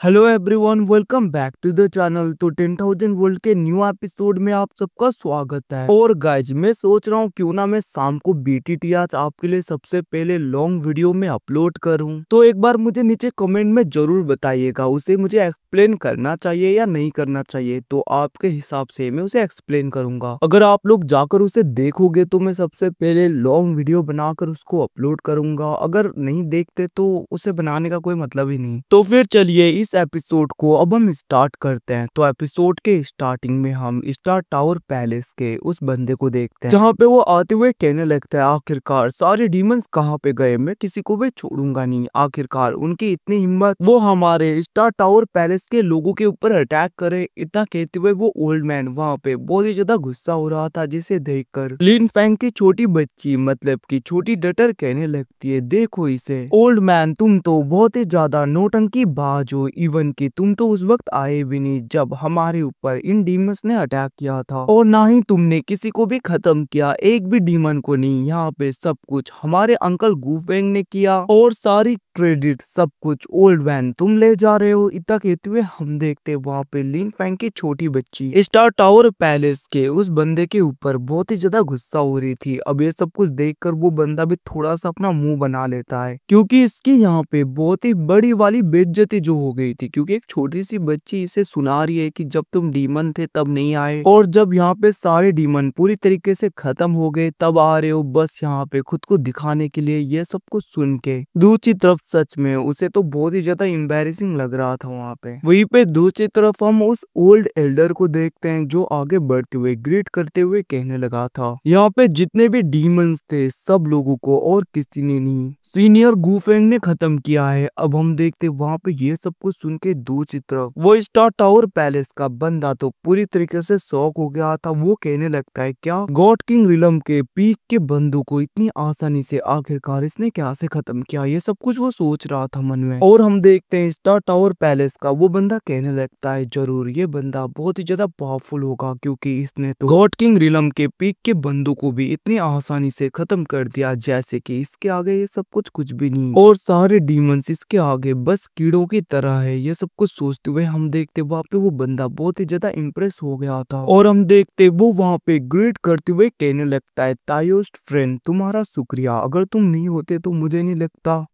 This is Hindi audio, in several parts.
Hello everyone, welcome back to the channel. तो 10,000 वर्ल्ड के न्यू एपिसोड में आप सबका स्वागत है। और गाइज मैं सोच रहा हूँ क्यों ना मैं शाम को बीटीटी आज आपके लिए सबसे पहले लॉन्ग वीडियो में अपलोड करूँ। तो एक बार मुझे नीचे कमेंट में जरूर बताइएगा उसे मुझे एक्सप्लेन करना चाहिए या नहीं करना चाहिए। तो आपके हिसाब से मैं उसे एक्सप्लेन करूंगा। अगर आप लोग जाकर उसे देखोगे तो मैं सबसे पहले लॉन्ग वीडियो बनाकर उसको अपलोड करूंगा। अगर नहीं देखते तो उसे बनाने का कोई मतलब ही नहीं। तो फिर चलिए इस एपिसोड को अब हम स्टार्ट करते हैं। तो एपिसोड के स्टार्टिंग में हम स्टार टावर पैलेस के उस बंदे को देखते हैं जहाँ पे वो आते हुए कहने लगता है आखिरकार सारे डीमंस कहाँ पे गए, मैं किसी को भी छोड़ूंगा नहीं। आखिरकार उनकी इतनी हिम्मत वो हमारे स्टार टावर पैलेस के लोगों के ऊपर अटैक करे। इतना कहते हुए वो ओल्ड मैन वहाँ पे बहुत ही ज्यादा गुस्सा हो रहा था, जिसे देखकर लिन फैंग की छोटी बच्ची मतलब की छोटी डटर कहने लगती है देखो इसे, ओल्ड मैन तुम तो बहुत ही ज्यादा नौटंकी बाज हो। इवन कि तुम तो उस वक्त आए भी नहीं जब हमारे ऊपर इन डीमंस ने अटैक किया था, और ना ही तुमने किसी को भी खत्म किया, एक भी डीमन को नहीं। यहाँ पे सब कुछ हमारे अंकल गूफेंग ने किया और सारी क्रेडिट सब कुछ ओल्ड मैन तुम ले जा रहे हो। इतना कहते हुए हम देखते वहाँ पे लिन फैंग की छोटी बच्ची स्टार टावर पैलेस के उस बंदे के ऊपर बहुत ही ज्यादा गुस्सा हो रही थी। अब ये सब कुछ देखकर वो बंदा भी थोड़ा सा अपना मुंह बना लेता है, क्योंकि इसकी यहाँ पे बहुत ही बड़ी वाली बेइज्जती जो हो गई थी। क्योंकि एक छोटी सी बच्ची इसे सुना रही है कि जब तुम डीमन थे तब नहीं आए, और जब यहाँ पे सारे डीमन पूरी तरीके से खत्म हो गए तब आ रहे हो बस यहाँ पे खुद को दिखाने के लिए। ये सब कुछ सुन के दूसरी तरफ सच में उसे तो बहुत ही ज्यादा एम्बैरेसिंग लग रहा था वहाँ पे। वहीं पे दूसरी तरफ हम उस ओल्ड एल्डर को देखते हैं जो आगे बढ़ते हुए ग्रीट करते हुए कहने लगा था यहाँ पे जितने भी डीमंस थे सब लोगों को और किसी ने नहीं, सीनियर गूफेंग ने खत्म किया है। अब हम देखते वहाँ पे ये सब कुछ सुन के दूसरी तरफ वो स्टार टावर पैलेस का बंदा तो पूरी तरीके से शॉक हो गया था। वो कहने लगता है क्या गॉड किंग रिलम के पीक के बंदू को इतनी आसानी से आखिरकार इसने क्या से खत्म किया, ये सब कुछ वो सोच रहा था मन में। और हम देखते हैं स्टार टावर पैलेस का वो बंदा कहने लगता है जरूर ये बंदा बहुत ही ज्यादा पावरफुल होगा, क्योंकि इसने तो गॉड किंग रिलम के पीक के बंदू को भी इतनी आसानी से खत्म कर दिया जैसे कि इसके आगे ये सब कुछ भी नहीं, और सारे डीमंस इसके आगे बस कीड़ों की तरह है। ये सब कुछ सोचते हुए हम देखते वहाँ पे वो बंदा बहुत ही ज्यादा इम्प्रेस हो गया था, और हम देखते वो वहाँ पे ग्रीट करते हुए कहने लगता है तायोस्ट फ्रेंड तुम्हारा शुक्रिया, अगर तुम नहीं होते तो मुझे नहीं लगता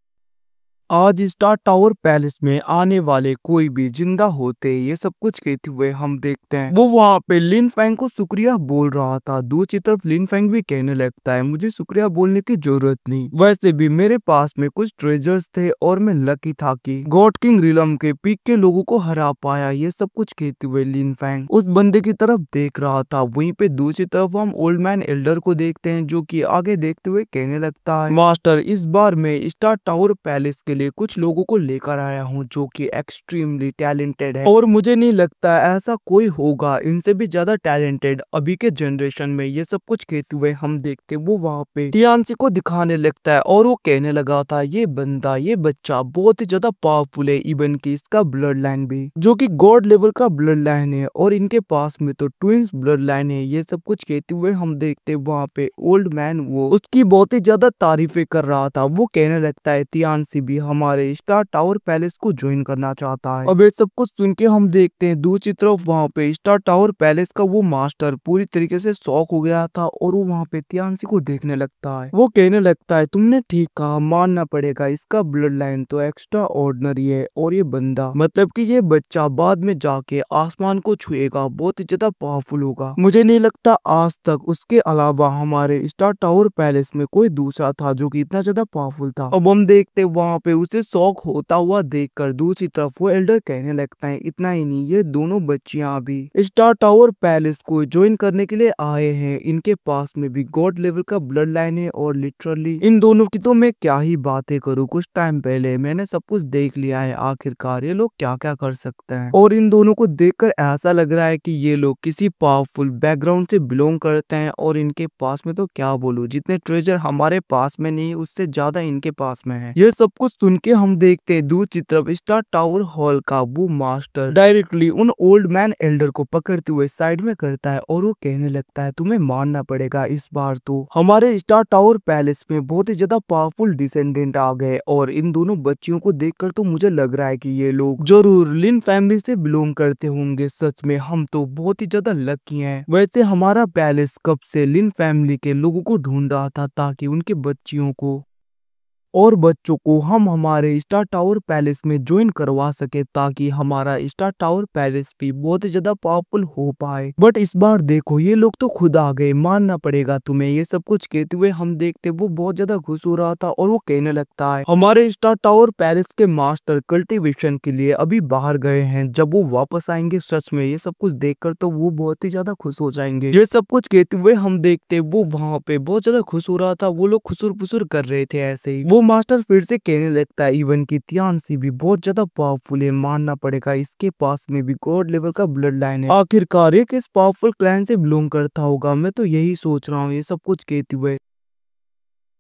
आज स्टार टावर पैलेस में आने वाले कोई भी जिंदा होते। ये सब कुछ कहते हुए हम देखते हैं वो वहाँ पे लिन फैंग को शुक्रिया बोल रहा था। दूसरी तरफ लिन फैंग भी कहने लगता है मुझे शुक्रिया बोलने की जरूरत नहीं, वैसे भी मेरे पास में कुछ ट्रेजर्स थे और मैं लकी था कि गॉड किंग रिलम के पीक के लोगों को हरा पाया। ये सब कुछ कहते हुए लिन फैंग उस बंदे की तरफ देख रहा था। वहीं पे दूसरी तरफ हम ओल्ड मैन एल्डर को देखते हैं जो कि आगे देखते हुए कहने लगता है मास्टर इस बार मैं स्टार टावर पैलेस के लिए कुछ लोगों को लेकर आया हूँ जो कि एक्सट्रीमली टैलेंटेड है, और मुझे नहीं लगता ऐसा कोई होगा इनसे भी ज्यादा टैलेंटेड अभी के जनरेशन में। ये सब कुछ कहते हुए हम देखते वो वहाँ पे टियान्सी को दिखाने लगता है, और वो कहने लगा था ये बंदा ये बच्चा बहुत ही ज्यादा पावरफुल है, इवन की इसका ब्लड लाइन भी जो कि गॉड लेवल का ब्लड लाइन है, और इनके पास में तो ट्विंस ब्लड लाइन है। ये सब कुछ कहते हुए हम देखते वहाँ पे ओल्ड मैन वो उसकी बहुत ही ज्यादा तारीफें कर रहा था। वो कहने लगता है टियान्सी भी हमारे स्टार टावर पैलेस को ज्वाइन करना चाहता है। अब ये सब कुछ सुन के हम देखते हैं दूसरी तरफ वहाँ पे स्टार टावर पैलेस का वो मास्टर पूरी तरीके से शॉक हो गया था, और वो वहाँ पे टियान्सी को देखने लगता है। वो कहने लगता है तुमने ठीक कहा, मानना पड़ेगा इसका ब्लड लाइन तो एक्स्ट्रा ऑर्डिनरी है, और ये बंदा मतलब कि ये बच्चा बाद में जाके आसमान को छुएगा, बहुत ही ज्यादा पावरफुल होगा। मुझे नहीं लगता आज तक उसके अलावा हमारे स्टार टावर पैलेस में कोई दूसरा था जो कि इतना ज्यादा पावरफुल था। अब हम देखते वहाँ पे उसे शौक होता हुआ देखकर दूसरी तरफ वो एल्डर कहने लगता है इतना ही नहीं, ये दोनों बच्चियां भी स्टार टावर पैलेस को ज्वाइन करने के लिए आए हैं। इनके पास में भी गॉड लेवल का ब्लड लाइन है, और लिटरली इन दोनों की तो मैं क्या ही बातें करूँ। कुछ टाइम पहले मैंने सब कुछ देख लिया है आखिरकार ये लोग क्या क्या कर सकते हैं, और इन दोनों को देखकर ऐसा लग रहा है कि ये लोग किसी पावरफुल बैकग्राउंड से बिलोंग करते हैं। और इनके पास में तो क्या बोलूं, जितने ट्रेजर हमारे पास में नहीं उससे ज्यादा इनके पास में है। ये सब कुछ सुन के हम देखते दूसरी तरफ स्टार टावर हॉल का वो मास्टर डायरेक्टली उन ओल्ड मैन एल्डर को पकड़ते हुए साइड में करता है और वो कहने लगता है तुम्हें मानना पड़ेगा, इस बार तो हमारे स्टार टावर पैलेस में बहुत ही ज्यादा पावरफुल डिसेंडेंट आ गए और इन दोनों बच्चियों को देखकर तो मुझे लग रहा है कि ये लोग जरूर लिन फैमिली से बिलोंग करते होंगे। सच में हम तो बहुत ही ज्यादा लकी हैं। वैसे हमारा पैलेस कब से लिन फैमिली के लोगों को ढूंढ रहा था ताकि उनके बच्चियों को और बच्चों को हम हमारे स्टार टावर पैलेस में ज्वाइन करवा सके ताकि हमारा स्टार टावर पैलेस भी बहुत ही ज्यादा पावरफुल हो पाए। बट इस बार देखो ये लोग तो खुद आ गए, मानना पड़ेगा तुम्हें। ये सब कुछ कहते हुए हम देखते वो बहुत ज्यादा खुश हो रहा था और वो कहने लगता है हमारे स्टार टावर पैलेस के मास्टर कल्टीवेशन के लिए अभी बाहर गए हैं, जब वो वापस आएंगे सच में ये सब कुछ देखकर तो वो बहुत ही ज्यादा खुश हो जाएंगे। ये सब कुछ कहते हुए हम देखते वो वहाँ पे बहुत ज्यादा खुश हो रहा था। वो लोग खुसुर फुसुर कर रहे थे ऐसे ही। वो मास्टर फिर से कहने लगता है इवन की तियानसी भी बहुत ज्यादा पावरफुल है, मानना पड़ेगा इसके पास में भी गॉड लेवल का ब्लड लाइन है। आखिरकार ये किस पावरफुल क्लैन से बिलोंग करता होगा, मैं तो यही सोच रहा हूँ। ये सब कुछ कहते हुए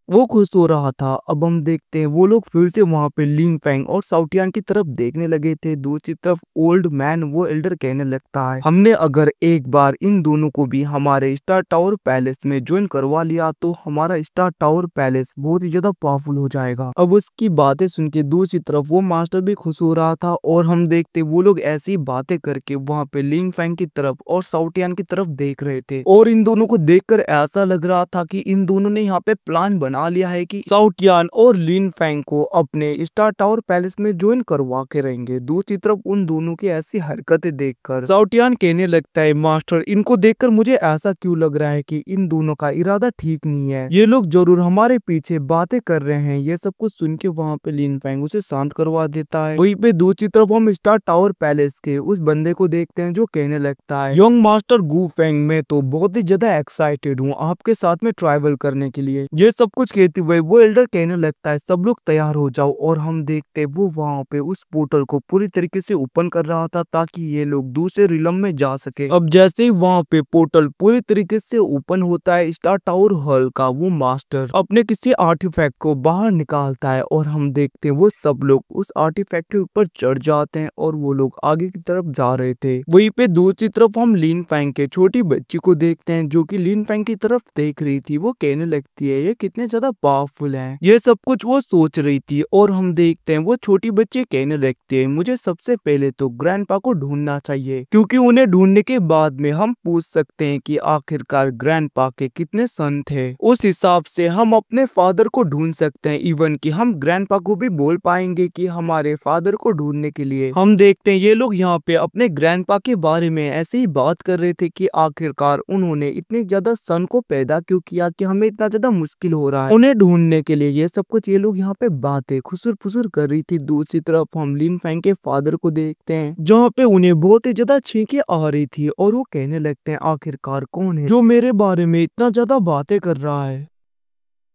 वो खुश हो रहा था। अब हम देखते हैं वो लोग फिर से वहां पे लिन फैंग और साउटियान की तरफ देखने लगे थे। दूसरी तरफ ओल्ड मैन वो एल्डर कहने लगता है हमने अगर एक बार इन दोनों को भी हमारे स्टार टावर पैलेस में ज्वाइन करवा लिया तो हमारा स्टार टावर पैलेस बहुत ही ज्यादा पावरफुल हो जाएगा। अब उसकी बातें सुन के दूसरी तरफ वो मास्टर भी खुश हो रहा था और हम देखते वो लोग ऐसी बातें करके वहाँ पे लिन फैंग की तरफ और साउटियान की तरफ देख रहे थे और इन दोनों को देखकर ऐसा लग रहा था कि इन दोनों ने यहाँ पे प्लान बना लिया है कि साउटियान और लिन फैंग को अपने स्टार टावर पैलेस में ज्वाइन करवा के रहेंगे। दूसरी तरफ उन दोनों की ऐसी हरकतें देखकर साउटियान कहने लगता है मास्टर इनको देखकर मुझे ऐसा क्यों लग रहा है कि इन दोनों का इरादा ठीक नहीं है, ये लोग जरूर हमारे पीछे बातें कर रहे हैं। ये सब कुछ सुन के वहाँ पे लिन फैंग उसे शांत करवा देता है। वहीं पे दूसरी तरफ हम स्टार टावर पैलेस के उस बंदे को देखते हैं जो कहने लगता है यंग मास्टर गू फैंग मैं तो बहुत ही ज्यादा एक्साइटेड हूँ आपके साथ में ट्रैवल करने के लिए। ये सब कुछ कहते हुए वो एल्डर कहने लगता है सब लोग तैयार हो जाओ और हम देखते वो वहाँ पे उस पोर्टल को पूरी तरीके से ओपन कर रहा था ताकि ये लोग दूसरे रिलम में जा सके। अब जैसे ही वहाँ पे पोर्टल पूरी तरीके से ओपन होता है स्टार टावर हॉल का वो मास्टर अपने किसी आर्टिफैक्ट को बाहर निकालता है और हम देखते वो सब लोग उस आर्टिफैक्ट के ऊपर चढ़ जाते हैं और वो लोग आगे की तरफ जा रहे थे। वहीं पे दूसरी तरफ हम लिन फैंग के छोटी बच्ची को देखते हैं जो कि लिन फैंग की तरफ देख रही थी। वो कहने लगती है ये कितने ज्यादा पावरफुल हैं। ये सब कुछ वो सोच रही थी और हम देखते हैं वो छोटी बच्ची कहने लगती है मुझे सबसे पहले तो ग्रैंडपा को ढूंढना चाहिए क्योंकि उन्हें ढूंढने के बाद में हम पूछ सकते हैं कि आखिरकार ग्रैंडपा के कितने सन थे। उस हिसाब से हम अपने फादर को ढूंढ सकते हैं। इवन कि हम ग्रैंडपा को भी बोल पाएंगे कि हमारे फादर को ढूंढने के लिए। हम देखते हैं ये लोग यहाँ पे अपने ग्रैंडपा के बारे में ऐसे ही बात कर रहे थे कि आखिरकार उन्होंने इतने ज्यादा सन को पैदा क्यों किया कि हमें इतना ज्यादा मुश्किल हो रहा है उन्हें ढूंढने के लिए। ये सब कुछ ये लोग यहाँ पे बातें खुसुर फुसुर कर रही थी। दूसरी तरफ हम लिन फैंग के फादर को देखते हैं जहाँ पे उन्हें बहुत ही ज्यादा छींकें आ रही थी और वो कहने लगते हैं आखिरकार कौन है जो मेरे बारे में इतना ज्यादा बातें कर रहा है।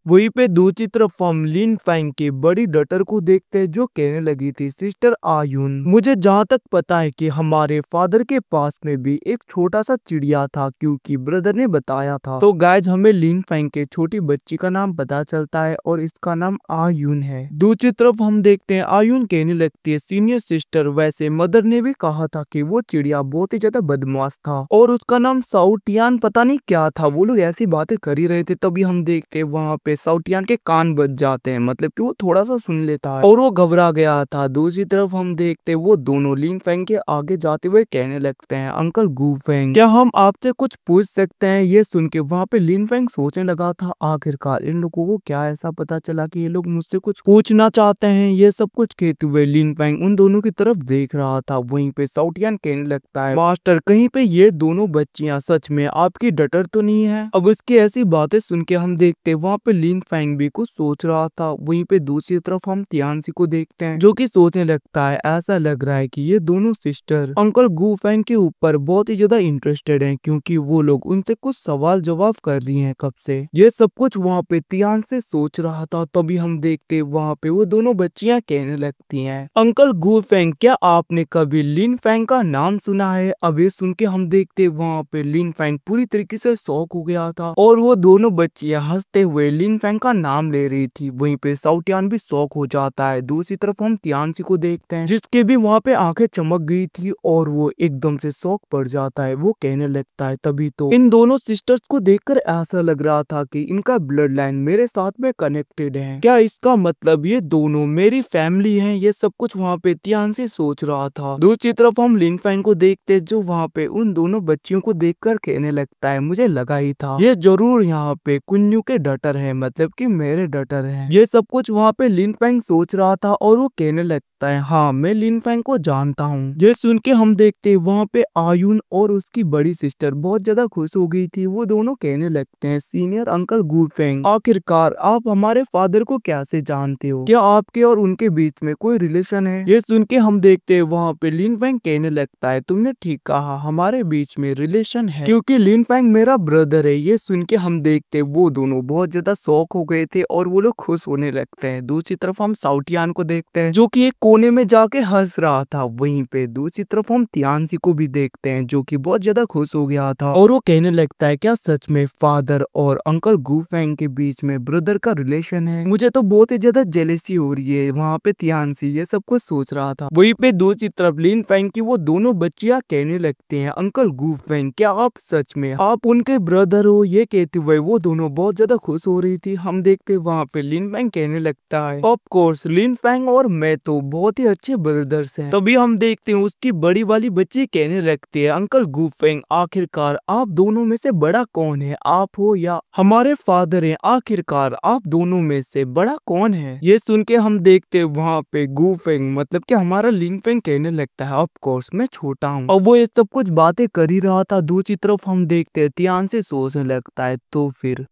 वहीं पे दूसरी तरफ हम लिन फैंग की बड़ी डॉटर को देखते हैं जो कहने लगी थी सिस्टर आयुन मुझे जहाँ तक पता है कि हमारे फादर के पास में भी एक छोटा सा चिड़िया था क्योंकि ब्रदर ने बताया था। तो गाइज हमें लिन फैंग के छोटी बच्ची का नाम पता चलता है और इसका नाम आयुन है। दूसरी तरफ हम देखते हैं आयुन कहने लगती है सीनियर सिस्टर वैसे मदर ने भी कहा था कि वो चिड़िया बहुत ही ज्यादा बदमाश था और उसका नाम साउटियान पता नहीं क्या था। वो लोग ऐसी बातें कर ही रहे थे तभी हम देखते हैं वहाँ पे साउटियान के कान बज जाते हैं, मतलब कि वो थोड़ा सा सुन लेता है और वो घबरा गया था। दूसरी तरफ हम देखते वो दोनों लिन फैंग के आगे जाते हुए कहने लगते हैं अंकल गू फैंग क्या हम आपसे कुछ पूछ सकते हैं। ये सुन के वहाँ पे लिन फैंग सोचने लगा था आखिरकार इन लोगों को क्या ऐसा पता चला कि ये लोग मुझसे कुछ पूछना चाहते हैं। ये सब कुछ कहते हुए लिन फैंग उन दोनों की तरफ देख रहा था। वहीं पे साउटियान कहने लगता है मास्टर कहीं पे ये दोनों बच्चियां सच में आपकी डटर तो नहीं है। अब उसकी ऐसी बातें सुन के हम देखते वहाँ पे लिन फैंग भी कुछ सोच रहा था। वहीं पे दूसरी तरफ हम तियानसी को देखते हैं जो कि सोचने लगता है ऐसा लग रहा है कि ये दोनों सिस्टर अंकल गू फैंग के ऊपर बहुत ही ज्यादा इंटरेस्टेड हैं क्योंकि वो लोग उनसे कुछ सवाल जवाब कर रही हैं कब से। ये सब कुछ वहाँ पे तियान से सोच रहा था तभी हम देखते वहाँ पे वो दोनों बच्चियां कहने लगती हैं अंकल गू फैंग क्या आपने कभी लिन फैंग का नाम सुना है। अब ये सुन के हम देखते वहाँ पे लिन फैंग पूरी तरीके से शॉक हो गया था और वो दोनों बच्चियां हंसते हुए लिन लिन फैंग का नाम ले रही थी। वहीं पे साउटियान भी शॉक हो जाता है। दूसरी तरफ हम तियानसी को देखते हैं जिसके भी वहाँ पे आंखें चमक गई थी और वो एकदम से शॉक पड़ जाता है। वो कहने लगता है तभी तो इन दोनों सिस्टर्स को देखकर ऐसा लग रहा था कि इनका ब्लड लाइन मेरे साथ में कनेक्टेड है। क्या इसका मतलब ये दोनों मेरी फैमिली हैं? ये सब कुछ वहाँ पे तियानसी सोच रहा था। दूसरी तरफ हम लिन फैंग को देखते जो वहाँ पे उन दोनों बच्चियों को देखकर कहने लगता है मुझे लगा ही था ये जरूर यहाँ पे कुन्नू के डटर है, मतलब कि मेरे डटर है। ये सब कुछ वहाँ पे लिन फैंग सोच रहा था और वो कहने लगता है हाँ मैं लिन फैंग को जानता हूँ। ये सुन के हम देखते वहाँ पे आयुन और उसकी बड़ी सिस्टर बहुत ज्यादा खुश हो गई थी। वो दोनों कहने लगते हैं सीनियर अंकल गू फेंग, आखिरकार आप हमारे फादर को कैसे जानते हो? क्या आपके और उनके बीच में कोई रिलेशन है? ये सुन के हम देखते वहाँ पे लिन फैंग कहने लगता है तुमने ठीक कहा, हमारे बीच में रिलेशन है क्योंकि लिन फैंग मेरा ब्रदर है। ये सुन के हम देखते वो दोनों बहुत ज्यादा शौक हो गए थे और वो लोग खुश होने लगते हैं। दूसरी तरफ हम साउटियान को देखते हैं जो कि एक कोने में जाके हंस रहा था। वहीं पे दूसरी तरफ हम तियानसी को भी देखते हैं जो कि बहुत ज्यादा खुश हो गया था और वो कहने लगता है क्या सच में फादर और अंकल गू फेंग के बीच में ब्रदर का रिलेशन है? मुझे तो बहुत ही ज्यादा जेलेसी हो रही है। वहाँ पे तियानसी ये सब कुछ सोच रहा था। वहीं पे दूसरी तरफ लिन फैंग की वो दोनों बच्चियां कहने लगते हैं अंकल गू फेंग क्या आप सच में आप उनके ब्रदर हो? ये कहते हुए वो दोनों बहुत ज्यादा खुश हो रही थी। हम देखते वहाँ पे लिन फैंग कहने लगता है ऑफ कोर्स लिन फैंग और मैं तो बहुत ही अच्छे ब्रदर्स हैं। तभी हम देखते हैं उसकी बड़ी वाली बच्ची कहने लगती है अंकल गू फेंग आखिरकार आप दोनों में से बड़ा कौन है, आप हो या हमारे फादर हैं? आखिरकार आप दोनों में से बड़ा कौन है? ये सुन के हम देखते वहाँ पे गू फेंग मतलब कि हमारा लिन फेंग कहने लगता है ऑफ कोर्स मैं छोटा हूँ और वो ये सब कुछ बातें कर ही रहा था। दूसरी तरफ हम देखते तियान से सोचने लगता है तो फिर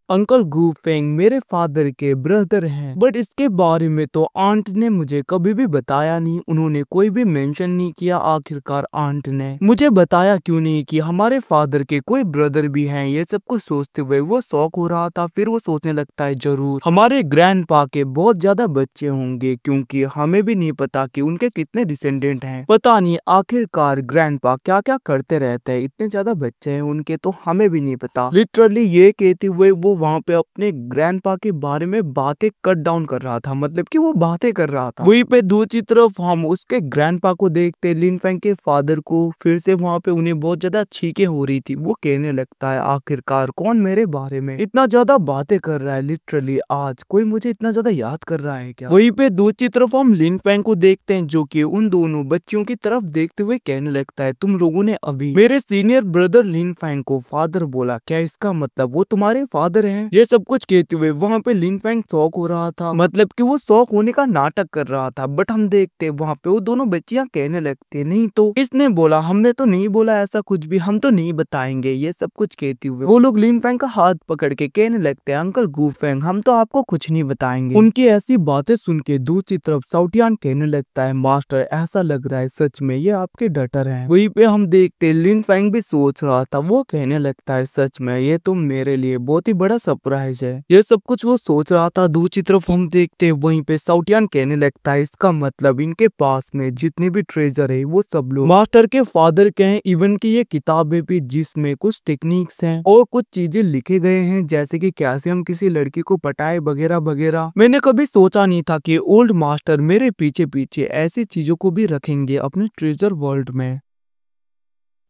अंकल गू फेंग मेरे फादर के ब्रदर हैं, बट इसके बारे में तो आंट ने मुझे कभी भी बताया नहीं। उन्होंने कोई भी मेंशन नहीं किया। आखिरकार आंट ने मुझे बताया क्यों नहीं कि हमारे फादर के कोई ब्रदर भी हैं? ये सब कुछ सोचते हुए वो शौक हो रहा था। फिर वो सोचने लगता है जरूर हमारे ग्रैंडपा के बहुत ज्यादा बच्चे होंगे क्योंकि हमें भी नहीं पता कि उनके कितने डिसेंडेंट हैं। पता नहीं आखिरकार ग्रैंडपा क्या क्या करते रहते हैं, इतने ज्यादा बच्चे हैं उनके तो हमें भी नहीं पता। लिटरली ये कहते हुए वो वहाँ पे अपने ग्रैंडपा के बारे में बातें कट डाउन कर रहा था, मतलब कि वो बातें कर रहा था। वहीं पे दूसरी तरफ हम उसके ग्रैंडपा को देखते लिन फैंग के फादर को फिर से वहाँ पे उन्हें बहुत ज्यादा छींके हो रही थी। वो कहने लगता है आखिरकार कौन मेरे बारे में इतना ज्यादा बातें कर रहा है? लिटरली आज कोई मुझे इतना ज्यादा याद कर रहा है क्या? वहीं पे दूसरी तरफ हम लिन फैंग को देखते हैं जो कि उन दोनों बच्चियों की तरफ देखते हुए कहने लगता है तुम लोगों ने अभी मेरे सीनियर ब्रदर लिन फैंग को फादर बोला, क्या इसका मतलब वो तुम्हारे फादर हैं? ये सब कुछ कहते हुए वहाँ पे लिन फैंग शौक हो रहा था, मतलब कि वो शौक होने का नाटक कर रहा था। बट हम देखते वहाँ पे वो दोनों बच्चियां कहने लगते नहीं तो इसने बोला, हमने तो नहीं बोला ऐसा कुछ भी, हम तो नहीं बताएंगे। ये सब कुछ कहते हुए वो लोग लिन फैंग का हाथ पकड़ के कहने लगते हैं अंकल गू फेंग हम तो आपको कुछ नहीं बताएंगे। उनकी ऐसी बातें सुन के दूसरी तरफ साउटियान कहने लगता है मास्टर ऐसा लग रहा है सच में ये आपके डटर हैं। वहीं पे हम देखते लिन फैंग भी सोच रहा था। वो कहने लगता है सच में ये तो मेरे लिए बहुत ही बड़ा सरप्राइज है। ये सब कुछ वो सोच रहा था। दूसरी तरफ हम देखते वहीं पे साउटियान कहने लगता है इसका मतलब इनके पास में जितने भी ट्रेजर है वो सब लोग मास्टर के फादर के हैं। इवन की ये किताबें भी जिसमें कुछ टेक्निक्स हैं और कुछ चीजें लिखे गए हैं जैसे कि कैसे हम किसी लड़की को पटाए वगैरह वगैरह। मैंने कभी सोचा नहीं था कि ओल्ड मास्टर मेरे पीछे पीछे ऐसी चीजों को भी रखेंगे अपने ट्रेजर वर्ल्ड में।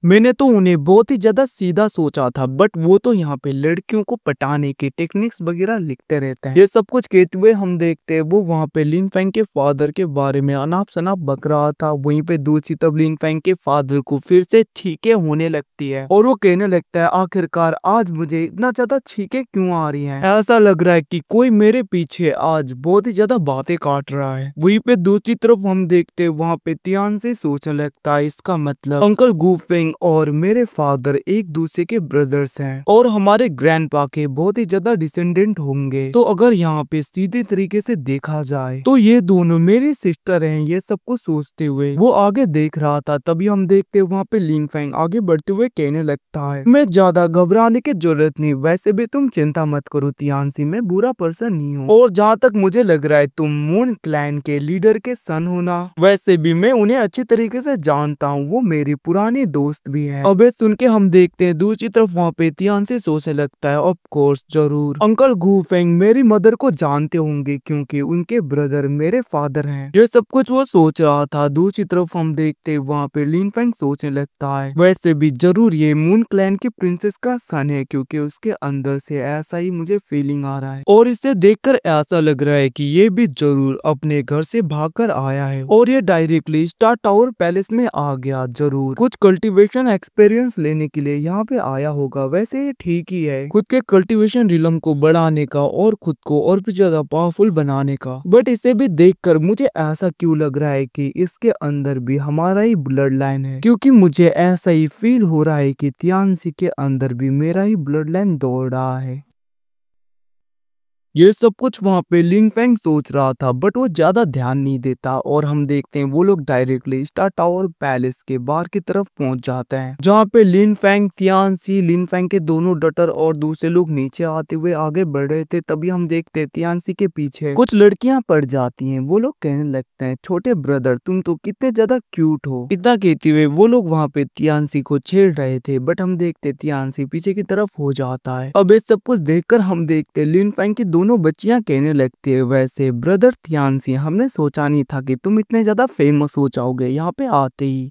मैंने तो उन्हें बहुत ही ज्यादा सीधा सोचा था, बट वो तो यहाँ पे लड़कियों को पटाने के टेक्निक्स वगैरह लिखते रहते हैं। ये सब कुछ कहते हुए हम देखते हैं वो वहाँ पे लिन फैंग के फादर के बारे में अनाप शनाप बक रहा था। वहीं पे दूसरी तरफ लिन फैंग के फादर को फिर से छींके होने लगती है और वो कहने लगता है आखिरकार आज मुझे इतना ज्यादा छींके क्यों आ रही है? ऐसा लग रहा है कि कोई मेरे पीछे आज बहुत ही ज्यादा बातें काट रहा है। वहीं पे दूसरी तरफ हम देखते हैं वहाँ पे तियान से सोचने लगता है इसका मतलब अंकल गू फेंग और मेरे फादर एक दूसरे के ब्रदर्स हैं और हमारे ग्रैंडपा के बहुत ही ज्यादा डिसेंडेंट होंगे। तो अगर यहाँ पे सीधे तरीके से देखा जाए तो ये दोनों मेरी सिस्टर हैं। ये सब कुछ सोचते हुए वो आगे देख रहा था। तभी हम देखते वहाँ पे लिन फैंग आगे बढ़ते हुए कहने लगता है मैं ज्यादा घबराने की जरूरत नहीं, वैसे भी तुम चिंता मत करो तियानसी, मैं बुरा पर्सन नहीं हूँ और जहाँ तक मुझे लग रहा है तुम मून क्लैन के लीडर के सन हो ना, वैसे भी मैं उन्हें अच्छी तरीके से जानता हूँ, वो मेरी पुरानी दोस्त दोस्त भी है। अब ये सुन के हम देखते हैं दूसरी तरफ वहाँ पे तियानसी सोचने लगता है, ऑफ कोर्स जरूर अंकल गू फेंग मेरी मदर को जानते होंगे क्योंकि उनके ब्रदर मेरे फादर हैं। ये सब कुछ वो सोच रहा था। दूसरी तरफ हम देखते हैं वहाँ पे लिन फेंग सोचने लगता है, वैसे भी जरूर ये मून क्लैन की प्रिंसेस का सन है क्योंकि उसके अंदर से ऐसा ही मुझे फीलिंग आ रहा है और इसे देखकर ऐसा लग रहा है कि ये भी जरूर अपने घर से भागकर आया है और ये डायरेक्टली स्टार टावर पैलेस में आ गया। जरूर कुछ कल्टीवेशन एक्सपीरियंस लेने के लिए यहाँ पे आया होगा। वैसे ये ठीक ही है, खुद के कल्टीवेशन रिलम को बढ़ाने का और खुद को और भी ज्यादा पावरफुल बनाने का। बट इसे भी देखकर मुझे ऐसा क्यों लग रहा है कि इसके अंदर भी हमारा ही ब्लड लाइन है, क्योंकि मुझे ऐसा ही फील हो रहा है कि तियानसी के अंदर भी मेरा ही ब्लड लाइन दौड़ रहा है। ये सब कुछ वहाँ पे लिन फेंग सोच रहा था बट वो ज्यादा ध्यान नहीं देता और हम देखते हैं वो लोग डायरेक्टली स्टार टावर पैलेस के बाहर की तरफ पहुंच जाते हैं, जहाँ पे लिन फेंग, तियानसी, लिन फेंग के दोनों डॉटर और दूसरे लोग नीचे आते हुए आगे बढ़ रहे थे। तभी हम देखते हैं तियानसी के पीछे कुछ लड़कियां पड़ जाती हैं। वो लोग कहने लगते हैं, छोटे ब्रदर तुम तो कितने ज्यादा क्यूट हो। इतना कहते हुए वो लोग वहाँ पे तियानसी को छेड़ रहे थे बट हम देखते तियानसी पीछे की तरफ हो जाता है। अब ये सब कुछ देखकर हम देखते लिन फेंग की दोनों बच्चियां कहने लगती है, वैसे ब्रदर तियानसी हमने सोचा नहीं था कि तुम इतने ज्यादा फेमस हो जाओगे यहाँ पे आते ही।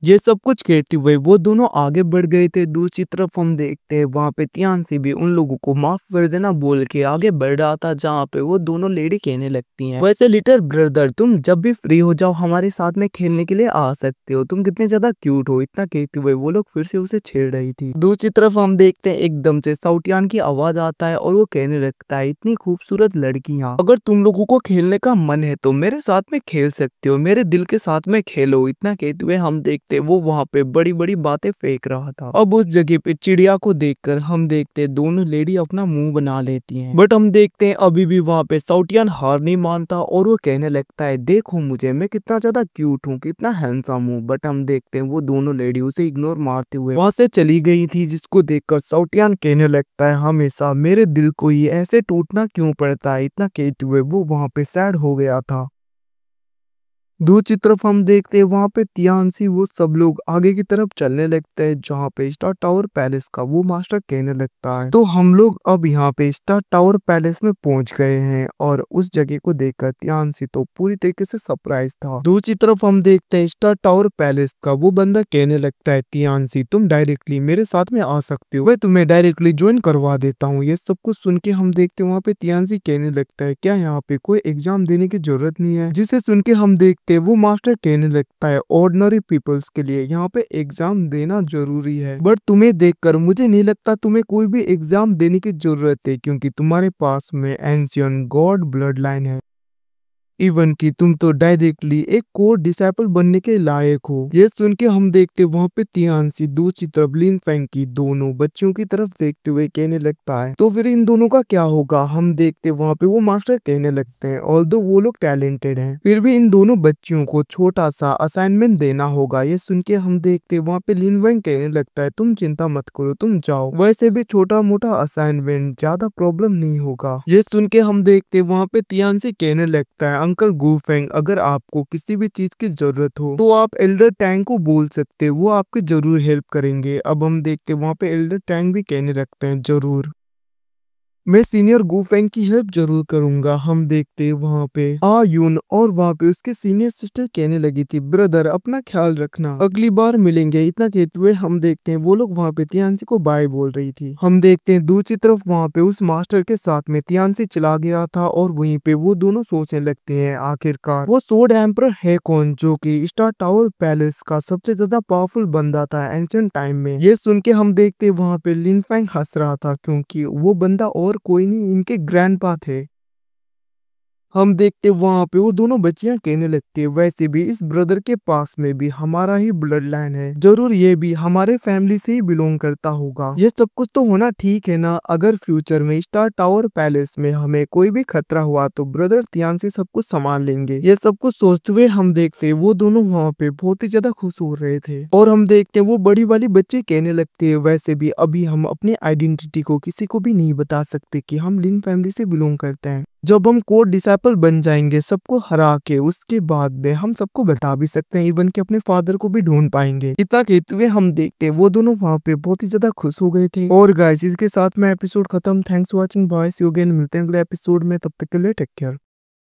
ये सब कुछ कहते हुए वो दोनों आगे बढ़ गए थे। दूसरी तरफ हम देखते हैं वहाँ पे तियानसी भी उन लोगों को माफ कर देना बोल के आगे बढ़ रहा था, जहाँ पे वो दोनों लेडी कहने लगती हैं, वैसे लिटिल ब्रदर तुम जब भी फ्री हो जाओ हमारे साथ में खेलने के लिए आ सकते हो, तुम कितने ज्यादा क्यूट हो। इतना कहते हुए वो लोग फिर से उसे छेड़ रही थी। दूसरी तरफ हम देखते हैं एकदम से साउटियान की आवाज आता है और वो कहने लगता है, इतनी खूबसूरत लड़कियां, अगर तुम लोगों को खेलने का मन है तो मेरे साथ में खेल सकते हो, मेरे दिल के साथ में खेलो। इतना कहते हुए हम देखते वो वहाँ पे बड़ी बड़ी बातें फेंक रहा था। अब उस जगह पे चिड़िया को देखकर हम देखते दोनों लेडी अपना मुंह बना लेती हैं, बट हम देखते हैं अभी भी वहाँ पे साउटियान हार नहीं मानता और वो कहने लगता है, देखो मुझे, मैं कितना ज्यादा क्यूट हूँ, कितना हैंडसम हूँ। बट हम देखते हैं वो दोनों लेडी उसे इग्नोर मारते हुए वहाँ से चली गई थी, जिसको देखकर साउटियान कहने लगता है, हमेशा मेरे दिल को ही ऐसे टूटना क्यों पड़ता है। इतना कहते हुए वो वहाँ पे सैड हो गया था। दूसरी तरफ हम देखते हैं वहाँ पे तियानसी वो सब लोग आगे की तरफ चलने लगते हैं, जहाँ पे स्टार टावर पैलेस का वो मास्टर कहने लगता है, तो हम लोग अब यहाँ पे स्टार टावर पैलेस में पहुंच गए हैं। और उस जगह को देखकर तियानसी तो पूरी तरीके से सरप्राइज था। दूसरी तरफ हम देखते हैं स्टार टावर पैलेस का वो बंदा कहने लगता है, तियानसी तुम डायरेक्टली मेरे साथ में आ सकते हो, मैं तुम्हें डायरेक्टली ज्वाइन करवा देता हूँ। ये सब कुछ सुन के हम देखते हैं वहाँ पे तियानसी कहने लगता है, क्या यहाँ पे कोई एग्जाम देने की जरूरत नहीं है। जिसे सुन के हम देखते वो मास्टर कहने लगता है, ऑर्डिनरी पीपल्स के लिए यहाँ पे एग्जाम देना जरूरी है, बट तुम्हें देखकर मुझे नहीं लगता तुम्हें कोई भी एग्जाम देने की जरूरत है, क्योंकि तुम्हारे पास में एंशियंट गॉड ब्लड लाइन है। इवन कि तुम तो डायरेक्टली एक कोर डिसाइपल बनने के लायक हो। ये सुन के हम देखते वहाँ पे तियानसी दूसरी तरफ लिन फेंग की दोनों बच्चियों की तरफ देखते हुए कहने लगता है, तो फिर इन दोनों का क्या होगा। हम देखते वहाँ पे वो मास्टर कहने लगते हैं, ऑल्दो वो लोग टैलेंटेड हैं, फिर भी इन दोनों बच्चियों को छोटा सा असाइनमेंट देना होगा। ये सुन के हम देखते वहाँ पे लिन फेंग कहने लगता है, तुम चिंता मत करो, तुम जाओ, वैसे भी छोटा मोटा असाइनमेंट, ज्यादा प्रॉब्लम नहीं होगा। ये सुन के हम देखते वहाँ पे तियानसी कहने लगता है, अंकल गू फेंग अगर आपको किसी भी चीज की जरूरत हो तो आप एल्डर टैंग को बोल सकते हैं, वो आपकी जरूर हेल्प करेंगे। अब हम देखते वहाँ पे एल्डर टैंग भी कहने लगते हैं, जरूर मैं सीनियर गू फेंग की हेल्प जरूर करूंगा। हम देखते वहाँ पे आ यून और वहाँ पे उसके सीनियर सिस्टर कहने लगी थी, ब्रदर अपना ख्याल रखना, अगली बार मिलेंगे। इतना कहते हुए हम देखते हैं वो लोग वहाँ पे तियानसी को बाय बोल रही थी। हम देखते हैं दूसरी तरफ वहाँ पे उस मास्टर के साथ में तियानसी चला गया था और वहीं पे वो दोनों सोचने लगते हैं, आखिरकार वो सोर्ड एम्परर है कौन, जो कि स्टार टावर पैलेस का सबसे ज्यादा पावरफुल बंदा था एंशिएंट टाइम में। ये सुन के हम देखते वहाँ पे लिन फेंग हंस रहा था, क्योंकि वो बंदा और कोई नहीं इनके ग्रैंडपा थे। हम देखते वहाँ पे वो दोनों बच्चियां कहने लगती है, वैसे भी इस ब्रदर के पास में भी हमारा ही ब्लड लाइन है, जरूर ये भी हमारे फैमिली से ही बिलोंग करता होगा। ये सब कुछ तो होना ठीक है ना, अगर फ्यूचर में स्टार टावर पैलेस में हमें कोई भी खतरा हुआ तो ब्रदर तियानसी सब कुछ संभाल लेंगे। ये सब कुछ सोचते हुए हम देखते वो दोनों वहाँ पे बहुत ही ज्यादा खुश हो रहे थे। और हम देखते वो बड़ी वाली बच्चे कहने लगते है, वैसे भी अभी हम अपनी आइडेंटिटी को किसी को भी नहीं बता सकते कि हम लिन फैमिली से बिलोंग करते हैं। जब हम कोर डिसाइपल बन जाएंगे सबको हरा के, उसके बाद में हम सबको बता भी सकते हैं, इवन कि अपने फादर को भी ढूंढ पाएंगे। इतना कहते हुए हम देखते वो दोनों वहाँ पे बहुत ही ज्यादा खुश हो गए थे। और गाइस इसके साथ में एपिसोड खत्म। Thanks for watching, bye, see you again. मिलते हैं अगले एपिसोड में, तब तक के लिए टेक केयर।